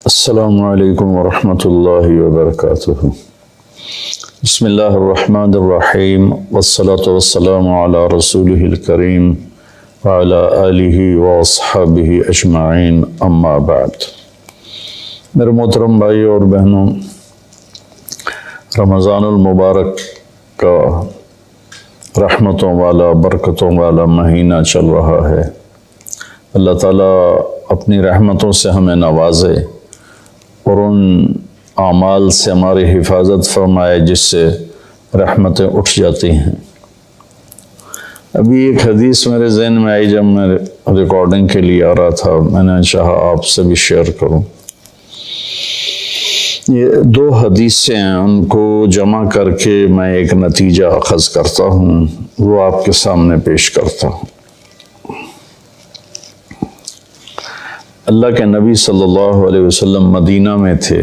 السلام علیکم ورحمۃ اللہ وبرکاتہ۔ بسم اللہ الرحمن الرحیم والصلاة والسلام علی رسولہ الکریم وعلی آلہ واصحابہ اجمعین، اما بعد۔ میرے محترم بھائیوں اور بہنوں، رمضان المبارک کا رحمتوں والا برکتوں والا مہینہ چل رہا ہے۔ اللہ تعالیٰ اپنی رحمتوں سے ہمیں نوازے اور ان اعمال سے ہماری حفاظت فرمائے جس سے رحمتیں اٹھ جاتی ہیں۔ ابھی ایک حدیث میرے ذہن میں آئی جب میں ریکارڈنگ کے لیے آ رہا تھا، میں نے چاہا آپ سے بھی شیئر کروں۔ یہ دو حدیثیں ہیں، ان کو جمع کر کے میں ایک نتیجہ اخذ کرتا ہوں، وہ آپ کے سامنے پیش کرتا ہوں۔ اللہ کے نبی صلی اللہ علیہ وسلم مدینہ میں تھے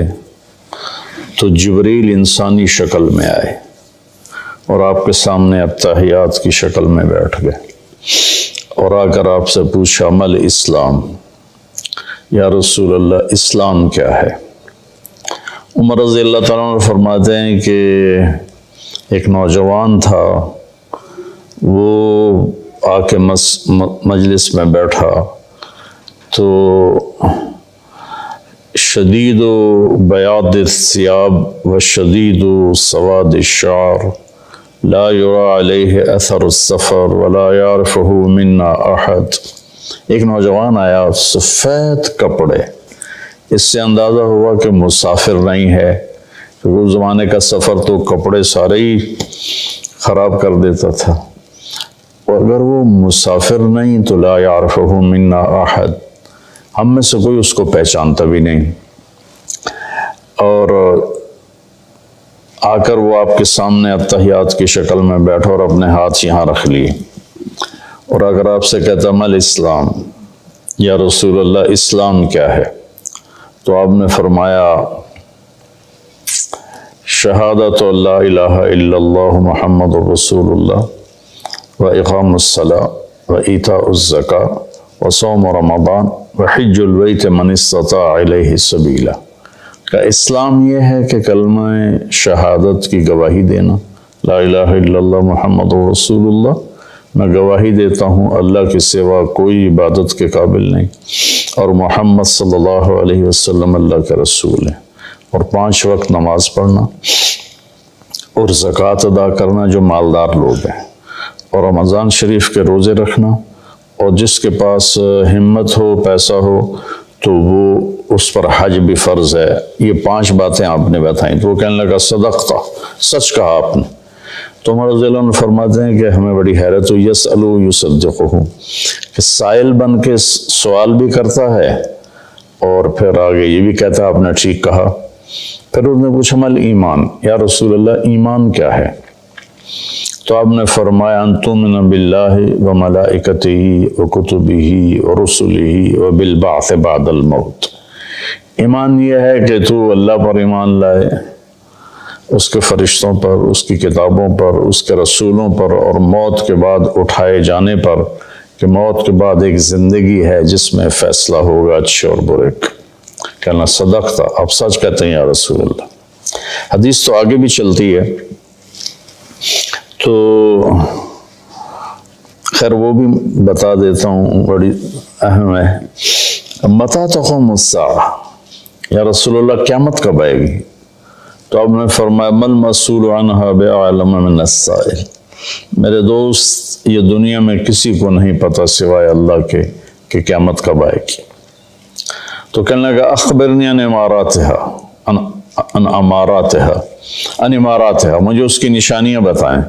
تو جبریل انسانی شکل میں آئے اور آپ کے سامنے اتحیات کی شکل میں بیٹھ گئے اور آ کر آپ سے پوچھا مل اسلام، یا رسول اللہ اسلام کیا ہے؟ عمر رضی اللہ تعالیٰ عنہ فرماتے ہیں کہ ایک نوجوان تھا، وہ آ کے مجلس میں بیٹھا تو شدید بیاض الثياب وشدید سواد الشعر لا يرى عليه اثر السفر ولا يعرفه منا احد۔ ایک نوجوان آیا، سفید کپڑے، اس سے اندازہ ہوا کہ مسافر نہیں ہے، کیونکہ اس زمانے کا سفر تو کپڑے سارے ہی خراب کر دیتا تھا، اور اگر وہ مسافر نہیں تو لا يعرفه منا احد، ہم میں سے کوئی اس کو پہچانتا بھی نہیں۔ اور آ کر وہ آپ کے سامنے اتحیات کی شکل میں بیٹھا اور اپنے ہاتھ یہاں رکھ لیے، اور اگر آپ سے کہتا مل اسلام، یا رسول اللہ اسلام کیا ہے؟ تو آپ نے فرمایا شہادت لا الہ الا اللہ محمد رسول اللہ و اقام الصلاۃ و ایتاء الزکاۃ و صوم رمضان وحج البیت من استطاع الیہ سبیلا۔ کا اسلام یہ ہے کہ کلمہ شہادت کی گواہی دینا، لا الہ الا اللہ محمد رسول اللہ، میں گواہی دیتا ہوں اللہ کے سوا کوئی عبادت کے قابل نہیں، اور محمد صلی اللہ علیہ وسلم اللہ کے رسول ہیں، اور 5 وقت نماز پڑھنا اور زکوٰۃ ادا کرنا جو مالدار لوگ ہیں، اور رمضان شریف کے روزے رکھنا، اور جس کے پاس ہمت ہو پیسہ ہو تو وہ اس پر حج بھی فرض ہے۔ یہ 5 باتیں آپ نے بتائیں تو وہ کہنے لگا صدقتا، سچ کہا آپ نے۔ تو عمر رضی اللہ عنہ فرماتے ہیں کہ ہمیں بڑی حیرت ہوئی، یسألو یصدقہ، کہ سائل بن کے سوال بھی کرتا ہے اور پھر آگے یہ بھی کہتا ہے آپ نے ٹھیک کہا۔ پھر انہوں نے پوچھا مل ایمان، یا رسول اللہ ایمان کیا ہے؟ تو آپ نے فرمایا ان تؤمن باللہ و ملائکتہ و کتبہ و رسلہ و بالبعث بعد الموت۔ ایمان یہ ہے کہ تو اللہ پر ایمان لائے، اس کے فرشتوں پر، اس کی کتابوں پر، اس کے رسولوں پر، اور موت کے بعد اٹھائے جانے پر، کہ موت کے بعد ایک زندگی ہے جس میں فیصلہ ہوگا اچھے اور برے کا۔ کہنا صدقتا، آپ سچ کہتے ہیں یا رسول اللہ۔ حدیث تو آگے بھی چلتی ہے، تو خیر وہ بھی بتا دیتا ہوں، بڑی اہم ہے۔ متی تقوم الساعہ، یا رسول اللہ قیامت کب آئے گی؟ تو آپ نے فرمایا مل مسئول عنہا بعلم من السائل، میرے دوست یہ دنیا میں کسی کو نہیں پتا سوائے اللہ کے کہ قیامت کب آئے گی۔ تو کہنے لگا اخبرنی عن اماراتها، مجھے اس کی نشانیاں بتائیں۔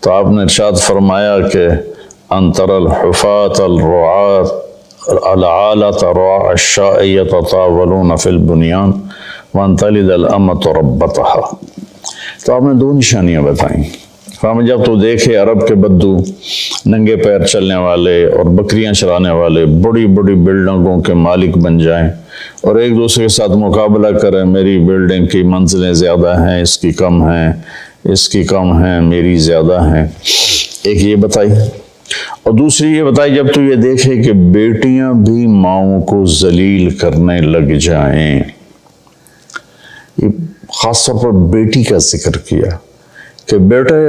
تو آپ نے ارشاد فرمایا کہ ان تری الحفاة الرعاة العالة رعاء الشاء يتطاولون في البنيان وان تلد الأمة ربتها۔ تو آپ نے 2 نشانیاں بتائیں۔ فرمایا جب تو دیکھے عرب کے بدو ننگے پیر چلنے والے اور بکریاں چرانے والے بڑی بڑی بلڈنگوں کے مالک بن جائیں اور ایک دوسرے کے ساتھ مقابلہ کریں، میری بلڈنگ کی منزلیں زیادہ ہیں، اس کی کم ہیں، اس کی کم ہیں، میری زیادہ ہیں۔ ایک یہ بتائی، اور دوسری یہ بتائی جب تو یہ دیکھے کہ بیٹیاں بھی ماؤں کو ذلیل کرنے لگ جائیں، یہ خاص طور پر بیٹی کا ذکر کیا کہ بیٹے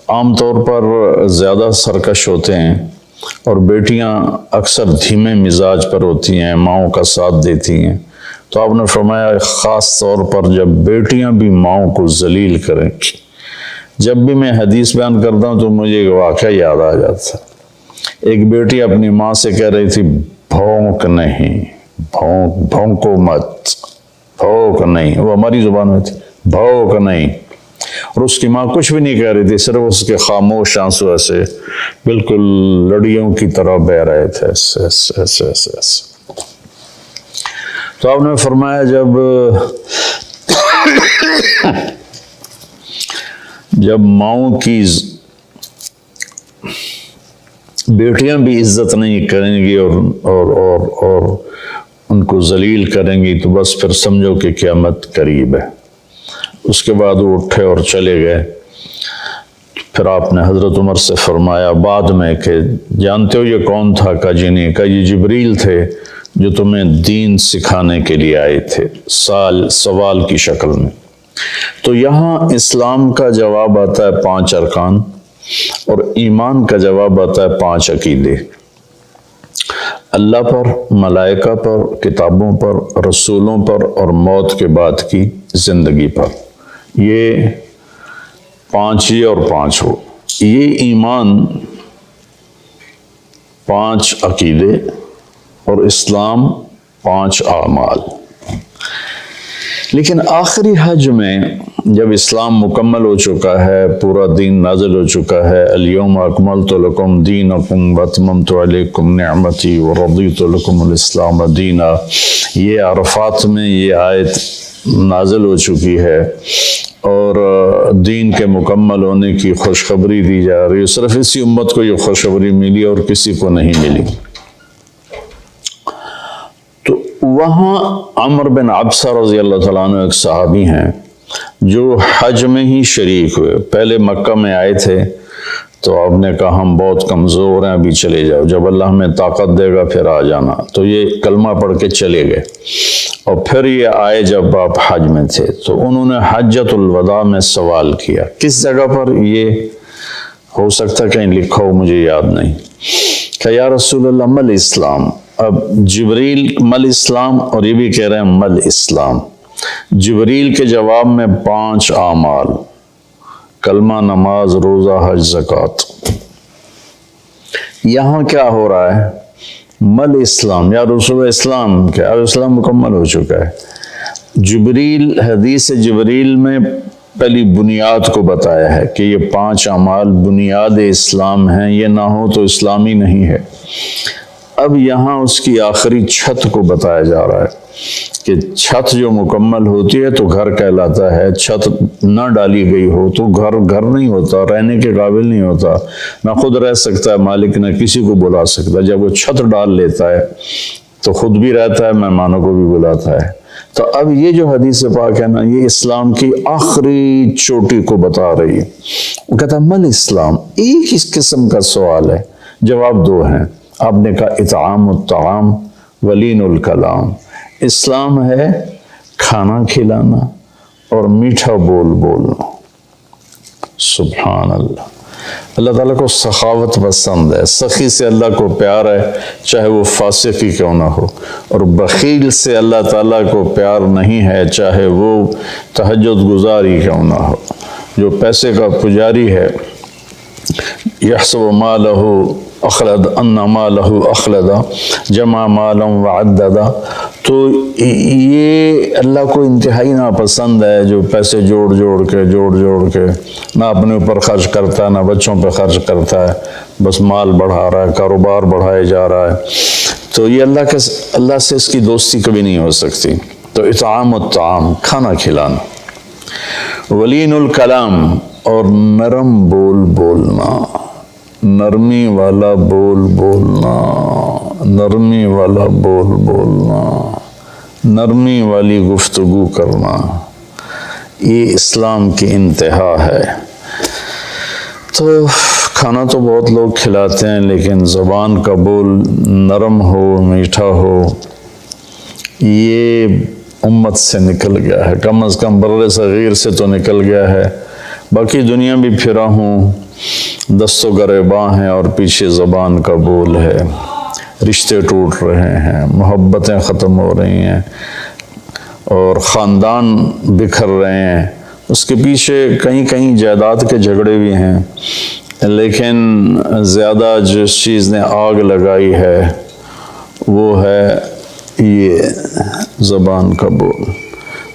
عام طور پر زیادہ سرکش ہوتے ہیں اور بیٹیاں اکثر دھیمے مزاج پر ہوتی ہیں، ماؤں کا ساتھ دیتی ہیں، تو آپ نے فرمایا خاص طور پر جب بیٹیاں بھی ماؤں کو ذلیل کریں۔ جب بھی میں حدیث بیان کرتا ہوں تو مجھے ایک واقعہ یاد آ جاتا ہے۔ ایک بیٹی اپنی ماں سے کہہ رہی تھی بھونک نہیں، بھونکو مت، بھونک نہیں، وہ ہماری زبان میں تھی، بھونک نہیں، اور اس کی ماں کچھ بھی نہیں کہہ رہی تھی، صرف اس کے خاموش آنسو ایسے بالکل لڑیوں کی طرح بہہ رہے تھے، ایسے ایسے ایسے ایسے ایسے۔ تو آپ نے فرمایا جب ماؤں کی بیٹیاں بھی عزت نہیں کریں گی اور ان کو ذلیل کریں گی تو بس پھر سمجھو کہ قیامت قریب ہے۔ اس کے بعد وہ اٹھے اور چلے گئے۔ پھر آپ نے حضرت عمر سے فرمایا بعد میں کہ جانتے ہو یہ کون تھا؟ کہا جی نہیں۔ کہا یہ جبریل تھے جو تمہیں دین سکھانے کے لیے آئے تھے، سوال کی شکل میں۔ تو یہاں اسلام کا جواب آتا ہے 5 ارکان اور ایمان کا جواب آتا ہے 5 عقیدے، اللہ پر، ملائکہ پر، کتابوں پر، رسولوں پر اور موت کے بعد کی زندگی پر۔ یہ 5 یہ اور 5 ہو، یہ ایمان 5 عقیدے اور اسلام 5 اعمال۔ لیکن آخری حج میں جب اسلام مکمل ہو چکا ہے، پورا دین نازل ہو چکا ہے، الیوم اکملت لکم دینکم واتممت علیکم نعمتی ورضیت لکم الاسلام دینا، یہ عرفات میں یہ آیت نازل ہو چکی ہے اور دین کے مکمل ہونے کی خوشخبری دی جا رہی ہے۔ صرف اسی امت کو یہ خوشخبری ملی اور کسی کو نہیں ملی۔ تو وہاں عمر بن عبسہ رضی اللہ تعالیٰ عنہ ایک صحابی ہیں جو حج میں ہی شریک ہوئے۔ پہلے مکہ میں آئے تھے تو آپ نے کہا ہم بہت کمزور ہیں، ابھی چلے جاؤ، جب اللہ ہمیں طاقت دے گا پھر آ جانا۔ تو یہ کلمہ پڑھ کے چلے گئے اور پھر یہ آئے جب آپ حج میں تھے تو انہوں نے حجۃ الوداع میں سوال کیا۔ کس جگہ پر یہ ہو سکتا کہیں لکھا ہو، مجھے یاد نہیں، کہ یا رسول اللہ مل اسلام۔ اب جبریل مل اسلام اور یہ بھی کہہ رہے ہیں مل اسلام۔ جبریل کے جواب میں 5 اعمال، کلمہ، نماز، روزہ، حج، زکوٰۃ۔ یہاں کیا ہو رہا ہے؟ مل اسلام، یا رسول اسلام، کہ اب اسلام مکمل ہو چکا ہے۔ جبریل، حدیث جبریل میں پہلی بنیاد کو بتایا ہے کہ یہ 5 اعمال بنیاد اسلام ہیں، یہ نہ ہو تو اسلامی نہیں ہے۔ اب یہاں اس کی آخری چھت کو بتایا جا رہا ہے کہ چھت جو مکمل ہوتی ہے تو گھر کہلاتا ہے، چھت نہ ڈالی گئی ہو تو گھر نہیں ہوتا، رہنے کے قابل نہیں ہوتا، نہ خود رہ سکتا ہے مالک، نہ کسی کو بلا سکتا۔ جب وہ چھت ڈال لیتا ہے تو خود بھی رہتا ہے، مہمانوں کو بھی بلاتا ہے۔ تو اب یہ جو حدیث پاک ہے نا، یہ اسلام کی آخری چوٹی کو بتا رہی ہے۔ وہ کہتا ہے مل اسلام، ایک اس قسم کا سوال ہے، جواب 2 ہیں۔ آپ نے کہا اطعام الطعام ولین الکلام، اسلام ہے کھانا کھلانا اور میٹھا بول بولنا۔ سبحان اللہ۔ اللہ تعالیٰ کو سخاوت پسند ہے، سخی سے اللہ کو پیار ہے، چاہے وہ فاسق ہی کیوں نہ ہو، اور بخیل سے اللہ تعالیٰ کو پیار نہیں ہے، چاہے وہ تہجد گزار ہی کیوں نہ ہو۔ جو پیسے کا پجاری ہے، یحسب مالہ اخلد ان مالہ اخلدا جمع مالا وعددا، تو یہ اللہ کو انتہائی ناپسند ہے جو پیسے جوڑ جوڑ کے نہ اپنے اوپر خرچ کرتا ہے، نہ بچوں پہ خرچ کرتا ہے، بس مال بڑھا رہا ہے، کاروبار بڑھائے جا رہا ہے۔ تو یہ اللہ سے اس کی دوستی کبھی نہیں ہو سکتی۔ تو اطعام الطعام، کھانا کھلانا، ولین الکلام، اور نرم بول بولنا، نرمی والا بول بولنا، نرمی والا بول بولنا، نرمی والی گفتگو کرنا، یہ اسلام کی انتہا ہے۔ تو کھانا تو بہت لوگ کھلاتے ہیں، لیکن زبان کا بول نرم ہو، میٹھا ہو، یہ امت سے نکل گیا ہے، کم از کم بر صغیر سے تو نکل گیا ہے۔ باقی دنیا بھی پھرا ہوں، دست و گریباں ہیں اور پیچھے زبان کا بول ہے، رشتے ٹوٹ رہے ہیں، محبتیں ختم ہو رہی ہیں اور خاندان بکھر رہے ہیں۔ اس کے پیچھے کہیں کہیں جائیداد کے جھگڑے بھی ہیں، لیکن زیادہ جس چیز نے آگ لگائی ہے وہ ہے یہ زبان کا بول۔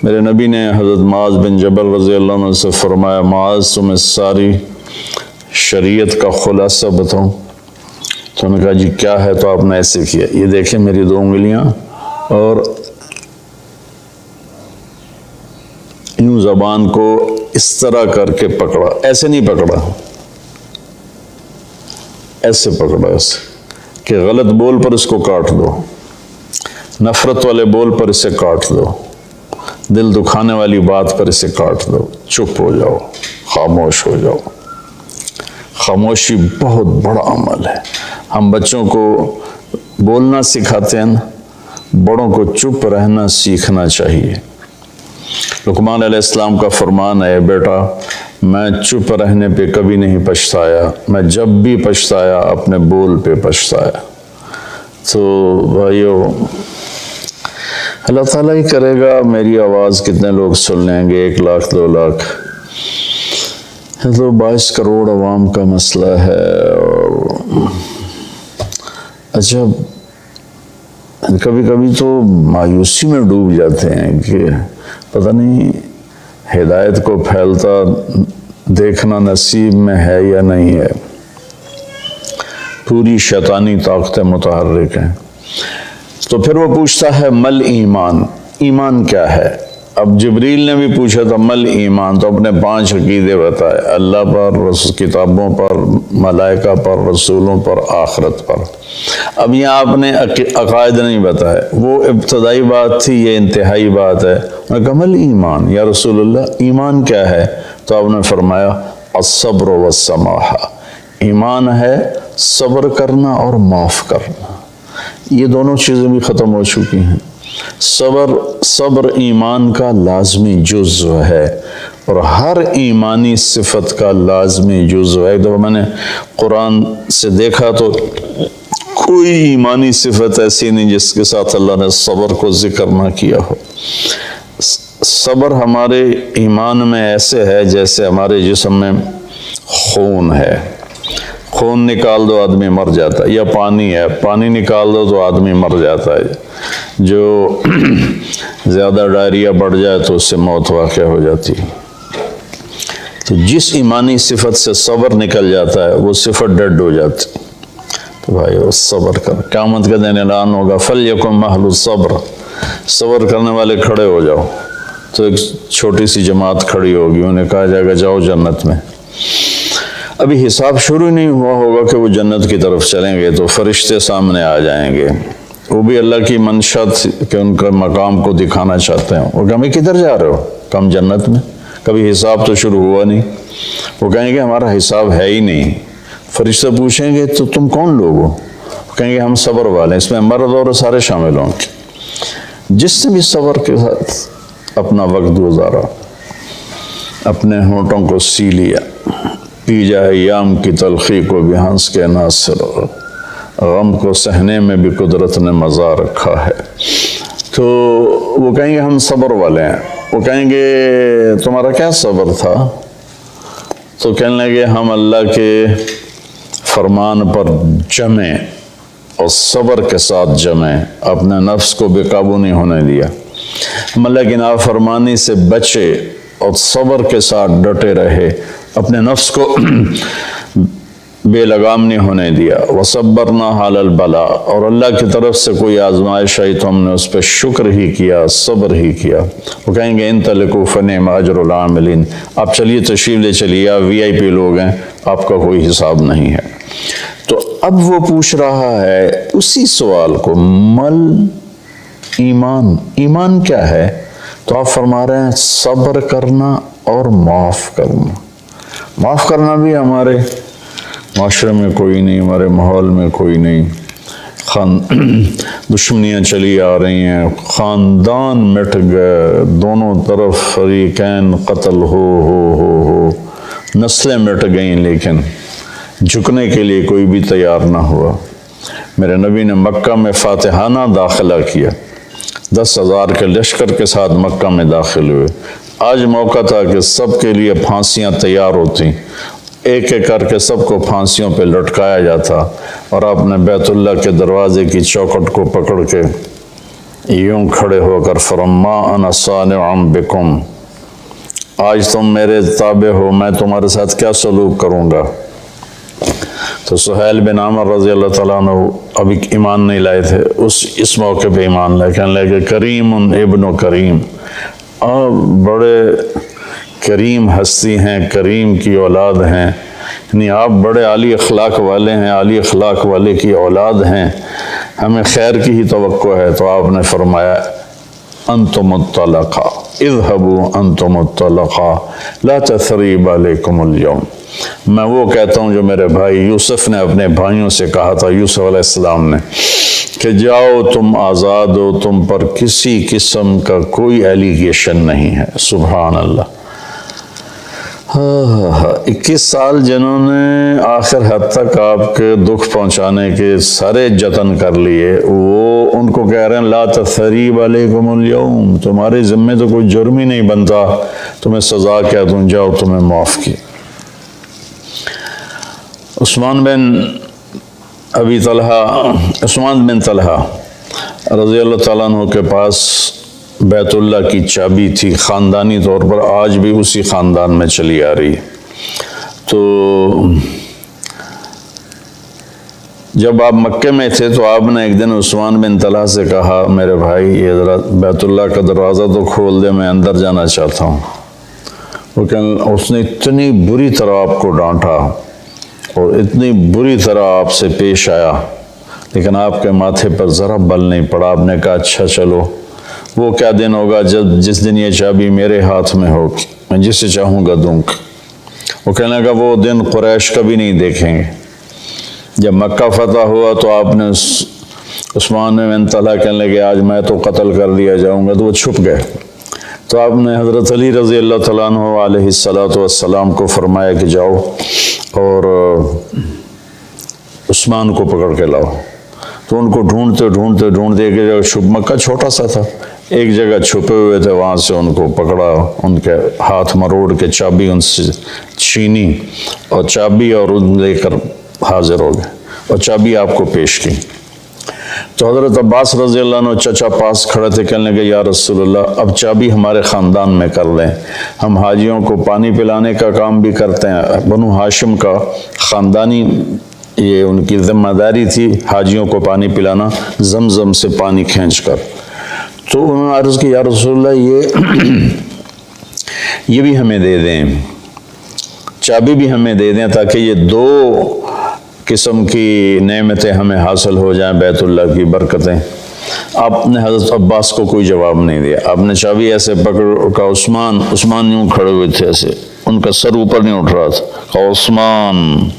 میرے نبی نے حضرت معاذ بن جبل رضی اللہ عنہ سے فرمایا، معاذ تمہیں ساری شریعت کا خلاصہ بتاؤں؟ تو انہوں نے کہا جی کیا ہے؟ تو آپ نے ایسے کیا، یہ دیکھیں میری 2 انگلیاں، اور یوں زبان کو اس طرح کر کے پکڑا، ایسے نہیں پکڑا، ایسے پکڑا، ایسے کہ غلط بول پر اس کو کاٹ دو، نفرت والے بول پر اسے کاٹ دو، دل دکھانے والی بات پر اسے کاٹ دو، چپ ہو جاؤ، خاموش ہو جاؤ۔ خاموشی بہت بڑا عمل ہے۔ ہم بچوں کو بولنا سکھاتے ہیں، بڑوں کو چپ رہنا سیکھنا چاہیے۔ لقمان علیہ السلام کا فرمان ہے، بیٹا میں چپ رہنے پہ کبھی نہیں پچھتایا، میں جب بھی پچھتایا اپنے بول پہ پچھتایا۔ تو بھائیو، اللہ تعالیٰ ہی کرے گا میری آواز کتنے لوگ سن لیں گے، 1 لاکھ 2 لاکھ، تو 22 کروڑ عوام کا مسئلہ ہے۔ اور اچھا کبھی کبھی تو مایوسی میں ڈوب جاتے ہیں کہ پتہ نہیں ہدایت کو پھیلتا دیکھنا نصیب میں ہے یا نہیں ہے۔ پوری شیطانی طاقتیں متحرک ہیں۔ تو پھر وہ پوچھتا ہے مل ایمان، ایمان کیا ہے؟ اب جبریل نے بھی پوچھا تھا مل ایمان، تو اپنے 5 عقیدے بتائے، اللہ پر، کتابوں پر، ملائکہ پر، رسولوں پر، آخرت پر۔ اب یہاں آپ نے عقائد نہیں بتائے، وہ ابتدائی بات تھی، یہ انتہائی بات ہے۔ میں کہا مل ایمان یا رسول اللہ، ایمان کیا ہے؟ تو آپ نے فرمایا الصبر والسماحہ، ایمان ہے صبر کرنا اور معاف کرنا۔ یہ دونوں چیزیں بھی ختم ہو چکی ہیں۔ صبر ایمان کا لازمی جزو ہے، اور ہر ایمانی صفت کا لازمی جزو ہے۔ ایک دفعہ میں نے قرآن سے دیکھا تو کوئی ایمانی صفت ایسی نہیں جس کے ساتھ اللہ نے صبر کو ذکر نہ کیا ہو۔ صبر ہمارے ایمان میں ایسے ہے جیسے ہمارے جسم میں خون ہے، خون نکال دو آدمی مر جاتا ہے، یا پانی ہے، پانی نکال دو تو آدمی مر جاتا ہے، جو زیادہ ڈائریا بڑھ جائے تو اس سے موت واقع ہو جاتی ہے۔ تو جس ایمانی صفت سے صبر نکل جاتا ہے وہ صفت ڈیڈ ہو جاتی ہے۔ تو بھائی صبر کر، قیامت کے دن اعلان ہوگا فَلْيَكُنْ مَحْلُ الصَّبْرِ، صبر کرنے والے کھڑے ہو جاؤ۔ تو ایک چھوٹی سی جماعت کھڑی ہوگی، انہیں کہا جائے گا جاؤ جنت میں۔ ابھی حساب شروع نہیں ہوا ہوگا کہ وہ جنت کی طرف چلیں گے، تو فرشتے سامنے آ جائیں گے، وہ بھی اللہ کی منشا کہ ان کا مقام کو دکھانا چاہتے ہیں۔ وہ کہیں کدھر جا رہے ہو؟ کم جنت میں، کبھی حساب تو شروع ہوا نہیں۔ وہ کہیں گے ہمارا حساب ہے ہی نہیں۔ فرشتے پوچھیں گے تو تم کون لوگ ہو؟ کہیں گے ہم صبر والے ہیں، اس میں مرد اور سارے شامل ہوں گے۔ جس نے بھی صبر کے ساتھ اپنا وقت گزارا، اپنے ہونٹوں کو سی لیا، پی جائے ایام کی تلخی کو بھی ہنس کے ناصر، غم کو سہنے میں بھی قدرت نے مزہ رکھا ہے۔ تو وہ کہیں گے ہم صبر والے ہیں۔ وہ کہیں گے تمہارا کیا صبر تھا؟ تو کہنے لگے ہم اللہ کے فرمان پر جمے اور صبر کے ساتھ جمے، اپنے نفس کو بے قابو نہیں ہونے دیا، ہم اللہ کی نافرمانی سے بچے اور صبر کے ساتھ ڈٹے رہے، اپنے نفس کو بے لگام نہیں ہونے دیا۔ وَصَبَّرْنَا عَلَى الْبَلَاءِ، اور اللہ کی طرف سے کوئی آزمائش آئی تو ہم نے اس پہ شکر ہی کیا، صبر ہی کیا۔ وہ کہیں گے انطلقوا فَنِعْمَ أَجْرُ الْعَامِلِينَ، آپ چلیے تشریف لے چلیے، آپ VIP لوگ ہیں، آپ کا کوئی حساب نہیں ہے۔ تو اب وہ پوچھ رہا ہے اسی سوال کو، مل ایمان، ایمان کیا ہے؟ تو آپ فرما رہے ہیں صبر کرنا اور معاف کرنا۔ معاف کرنا بھی ہمارے معاشرے میں کوئی نہیں، ہمارے ماحول میں کوئی نہیں، دشمنیاں چلی آ رہی ہیں، خاندان مٹ گئے، دونوں طرف فریقین قتل ہو، نسلیں مٹ گئیں، لیکن جھکنے کے لیے کوئی بھی تیار نہ ہوا۔ میرے نبی نے مکہ میں فاتحانہ داخلہ کیا، 10,000 کے لشکر کے ساتھ مکہ میں داخل ہوئے۔ آج موقع تھا کہ سب کے لیے پھانسیاں تیار ہوتی، ایک ایک کر کے سب کو پھانسیوں پہ لٹکایا جاتا، اور آپ نے بیت اللہ کے دروازے کی چوکھٹ کو پکڑ کے یوں کھڑے ہو کر فرما انا صانع بکم، آج تم میرے تابع ہو، میں تمہارے ساتھ کیا سلوک کروں گا۔ تو سہیل بن عامر رضی اللہ تعالیٰ عنہ ابھی ایمان نہیں لائے تھے، اس موقع پہ ایمان لائے، کہنے لگے کریم ابن کریم، آپ بڑے کریم ہستی ہیں، کریم کی اولاد ہیں، یعنی آپ بڑے عالی اخلاق والے ہیں، عالی اخلاق والے کی اولاد ہیں، ہمیں خیر کی ہی توقع ہے۔ تو آپ نے فرمایا انتم الطلقاء اذهبوا انتم الطلقاء لا تثریب علیکم اليوم۔ میں وہ کہتا ہوں جو میرے بھائی یوسف نے اپنے بھائیوں سے کہا تھا، یوسف علیہ السلام نے، کہ جاؤ تم آزاد ہو، تم پر کسی قسم کا کوئی ایلیگیشن نہیں ہے۔ سبحان اللہ۔ 21 سال جنہوں نے آخر حد تک آپ کے دکھ پہنچانے کے سارے جتن کر لیے، وہ ان کو کہہ رہے ہیں لا تثریب علیکم اليوم، تمہارے ذمے تو کوئی جرم ہی نہیں بنتا، تمہیں سزا کیا دوں، جاؤ تمہیں معاف کی۔ عثمان بن طلحہ رضی اللہ تعالیٰ عنہ کے پاس بیت اللہ کی چابی تھی، خاندانی طور پر آج بھی اسی خاندان میں چلی آ رہی ہے۔ تو جب آپ مکے میں تھے تو آپ نے ایک دن عثمان بن طلحہ سے کہا میرے بھائی یہ ذرا بیت اللہ کا دروازہ تو کھول دے، میں اندر جانا چاہتا ہوں۔ اس نے اتنی بری طرح آپ کو ڈانٹا اور اتنی بری طرح آپ سے پیش آیا، لیکن آپ کے ماتھے پر ذرا بل نہیں پڑا۔ آپ نے کہا اچھا چلو، وہ کیا دن ہوگا جس دن یہ چابی میرے ہاتھ میں ہوگی، میں جسے چاہوں گا دوں گا۔ وہ کہنے لگا وہ دن قریش کبھی نہیں دیکھیں گے۔ جب مکہ فتح ہوا تو آپ نے عثمان بن طلحہ کہنے لگے آج میں تو قتل کر دیا جاؤں گا، تو وہ چھپ گئے۔ تو آپ نے حضرت علی رضی اللہ تعالیٰ عنہ علیہ السلام کو فرمایا کہ جاؤ اور عثمان کو پکڑ کے لاؤ۔ تو ان کو ڈھونڈتے ایک جگہ مکہ چھوٹا سا تھا، ایک جگہ چھپے ہوئے تھے، وہاں سے ان کو پکڑا، ان کے ہاتھ مروڑ کے چابی ان سے چھینی، اور چابی اور ان لے کر حاضر ہو گئے اور چابی آپ کو پیش کی۔ تو حضرت عباس رضی اللہ عنہ چچا پاس کھڑے تھے، کہنے لگے یا رسول اللہ اب چابی ہمارے خاندان میں کر لیں، ہم حاجیوں کو پانی پلانے کا کام بھی کرتے ہیں، بنو ہاشم کا خاندانی یہ ان کی ذمہ داری تھی حاجیوں کو پانی پلانا، زمزم سے پانی کھینچ کر۔ تو انہوں نے عرض کی یا رسول اللہ یہ بھی ہمیں دے دیں، چابی بھی ہمیں دے دیں تاکہ یہ دو قسم کی نعمتیں ہمیں حاصل ہو جائیں، بیت اللہ کی برکتیں۔ آپ نے حضرت عباس کو کوئی جواب نہیں دیا، آپ نے چابی ایسے پکڑ کا عثمان یوں کھڑے ہوئے تھے، ایسے ان کا سر اوپر نہیں اٹھ رہا تھا، کہا عثمان،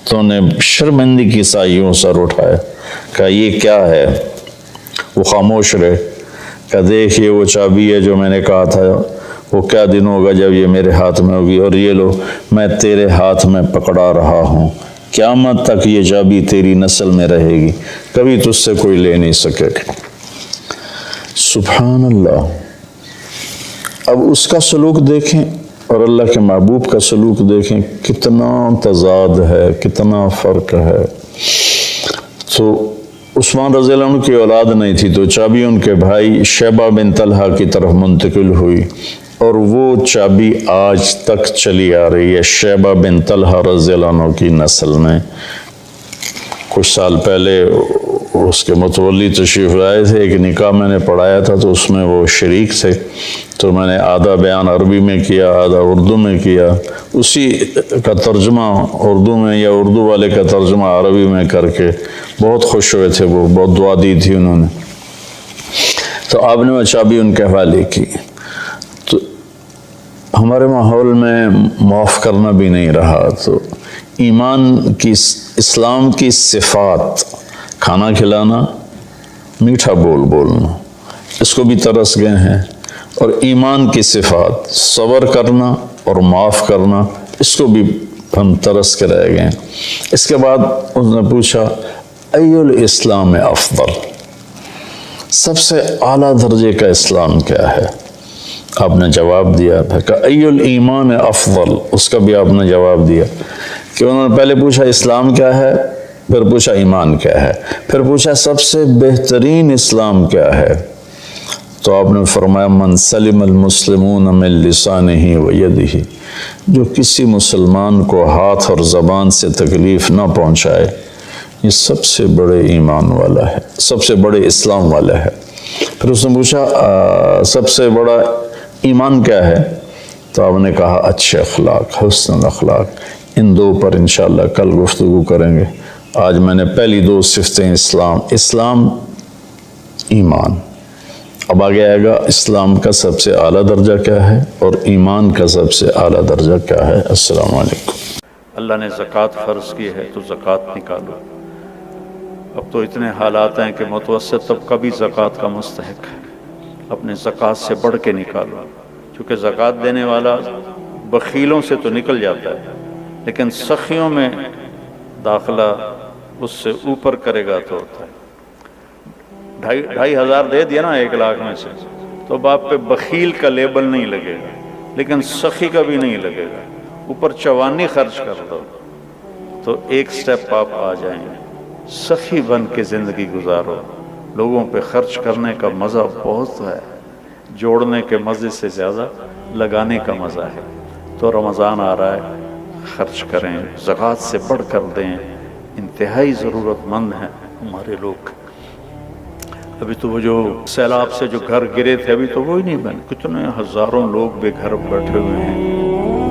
تو نے شرمندگی کی سا یوں سر اٹھایا، کہا یہ کیا ہے؟ وہ خاموش رہے، کہا دیکھئے وہ چابی ہے جو میں نے کہا تھا، وہ کیا دن ہوگا جب یہ میرے ہاتھ میں ہوگی، اور یہ لو میں تیرے ہاتھ میں پکڑا رہا ہوں، قیامت تک یہ چابی تیری نسل میں رہے گی، کبھی تجھ سے کوئی لے نہیں سکے گا۔ سبحان اللہ۔ اب اس کا سلوک دیکھیں اور اللہ کے محبوب کا سلوک دیکھیں، کتنا تضاد ہے، کتنا فرق ہے۔ تو عثمان رضی اللہ عنہ کی اولاد نہیں تھی، تو چابی ان کے بھائی شیبہ بن طلحہ کی طرف منتقل ہوئی، اور وہ چابی آج تک چلی آ رہی ہے شیبہ بن طلحہ رضی اللہ عنہ کی نسل میں۔ کچھ سال پہلے اس کے متولی تشریف لائے تھے، ایک نکاح میں نے پڑھایا تھا تو اس میں وہ شریک تھے، تو میں نے آدھا بیان عربی میں کیا، آدھا اردو میں کیا، اسی کا ترجمہ اردو میں یا اردو والے کا ترجمہ عربی میں کر کے بہت خوش ہوئے تھے، وہ بہت دعا دی تھی انہوں نے۔ تو آپ نے وہ چابی ان کے حوالے کی۔ تو ہمارے ماحول میں معاف کرنا بھی نہیں رہا، تو ایمان کی اسلام کی صفات، کھانا کھلانا، میٹھا بولنا، اس کو بھی ترس گئے ہیں، اور ایمان کی صفات صبر کرنا اور معاف کرنا، اس کو بھی ہم ترس کے رہ گئے ہیں۔ اس کے بعد اس نے پوچھا ای الاسلام افضل، سب سے اعلیٰ درجے کا اسلام کیا ہے؟ آپ نے جواب دیا تھا کہ ای الایمان افضل، اس کا بھی آپ نے جواب دیا کہ انہوں نے پہلے پوچھا اسلام کیا ہے، پھر پوچھا ایمان کیا ہے، پھر پوچھا سب سے بہترین اسلام کیا ہے، تو آپ نے فرمایا من سلم المسلمون من لسانہ و یدہ، جو کسی مسلمان کو ہاتھ اور زبان سے تکلیف نہ پہنچائے، یہ سب سے بڑے ایمان والا ہے، سب سے بڑے اسلام والا ہے۔ پھر اس نے پوچھا سب سے بڑا ایمان کیا ہے، تو آپ نے کہا اچھے اخلاق، حسن الاخلاق۔ ان دو پر انشاءاللہ کل گفتگو کریں گے۔ آج میں نے پہلی دو صفتیں اسلام ایمان، اب آگے آئے گا اسلام کا سب سے اعلیٰ درجہ کیا ہے اور ایمان کا سب سے اعلیٰ درجہ کیا ہے۔ السلام علیکم۔ اللہ نے زکوٰۃ فرض کی ہے تو زکوٰۃ نکالو۔ اب تو اتنے حالات ہیں کہ متوسط طبقہ بھی زکوٰۃ کا مستحق ہے، اپنے زکوٰۃ سے بڑھ کے نکالو، چونکہ زکوٰۃ دینے والا بخیلوں سے تو نکل جاتا ہے، لیکن سخیوں میں داخلہ اس سے اوپر کرے گا تو ہوتا ہے۔ 2,500 دے دیا نا 1,00,000 میں سے، تو اب آپ پہ بخیل کا لیبل نہیں لگے گا، لیکن سخی کا بھی نہیں لگے گا۔ اوپر 54 خرچ کر دو تو ایک سٹیپ آپ آ جائیں گے۔ سخی بن کے زندگی گزارو، لوگوں پہ خرچ کرنے کا مزہ بہت ہے، جوڑنے کے مزے سے زیادہ لگانے کا مزہ ہے۔ تو رمضان آ رہا ہے، خرچ کریں، زکوٰۃ سے بڑھ کر دیں، انتہائی ضرورت مند ہیں ہمارے لوگ۔ ابھی تو وہ جو سیلاب سے جو گھر گرے تھے ابھی تو وہی نہیں بنے، کتنے ہزاروں لوگ بے گھر بیٹھے ہوئے ہیں۔